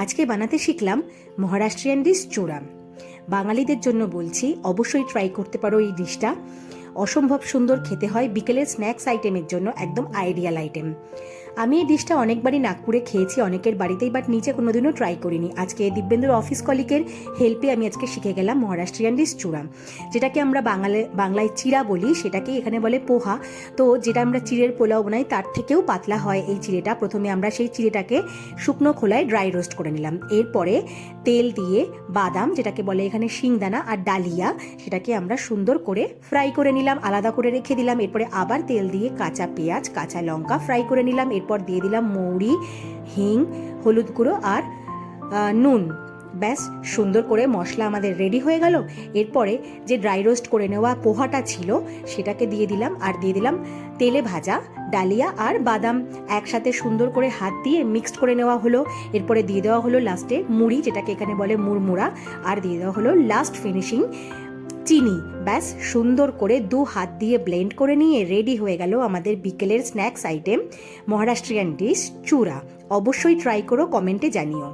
আজকে বানাতে শিখলাম মহারাষ্ট্রিয়ান ডিশ চূড়া। বাঙালিদের জন্য বলছি, অবশ্যই ট্রাই করতে পারো এই ডিশটা। অসম্ভব সুন্দর খেতে হয়, বিকেলের স্ন্যাক্স আইটেমের জন্য একদম আইডিয়াল আইটেম। আমি এই ডিশটা অনেকবারই নাগপুরে খেয়েছি অনেকের বাড়িতেই, বাট নিচে কোনোদিনও ট্রাই করিনি। আজকে দিব্যেন্দুর অফিস কলিকের হেল্পে আমি আজকে শিখে গেলাম মহারাষ্ট্রিয়ান ডিশ চূড়া, যেটাকে আমরা বাংলায় চিড়া বলি, সেটাকে এখানে বলে পোহা। তো যেটা আমরা চিড়ের পোলাও বানাই তার থেকেও পাতলা হয় এই চিড়েটা। প্রথমে আমরা সেই চিড়েটাকে শুকনো খোলায় ড্রাই রোস্ট করে নিলাম। এরপরে তেল দিয়ে বাদাম, যেটাকে বলে এখানে শিংদানা, আর ডালিয়া, সেটাকে আমরা সুন্দর করে ফ্রাই করে নিলাম, আলাদা করে রেখে দিলাম। এরপরে আবার তেল দিয়ে কাঁচা পেঁয়াজ, কাঁচা লঙ্কা ফ্রাই করে নিলাম। এরপর দিয়ে দিলাম মৌরি, হিং, হলুদ গুঁড়ো আর নুন। ব্যাস, সুন্দর করে মশলা আমাদের রেডি হয়ে গেল। এরপরে যে ড্রাই রোস্ট করে নেওয়া পোহাটা ছিল সেটাকে দিয়ে দিলাম, আর দিয়ে দিলাম তেলে ভাজা ডালিয়া আর বাদাম একসাথে সুন্দর করে হাত দিয়ে মিক্সড করে নেওয়া হলো। এরপরে দিয়ে দেওয়া হলো লাস্টে মুড়ি, যেটাকে এখানে বলে মুড়মুড়া, আর দিয়ে দেওয়া হলো লাস্ট ফিনিশিং চিনি। ব্যাস, সুন্দর করে দু হাত দিয়ে ব্লেন্ড করে নিয়ে রেডি হয়ে গেল আমাদের বিকেলের স্ন্যাক্স আইটেম মহারাষ্ট্রিয়ান ডিশ চূড়া। অবশ্যই ট্রাই করো, কমেন্টে জানিও।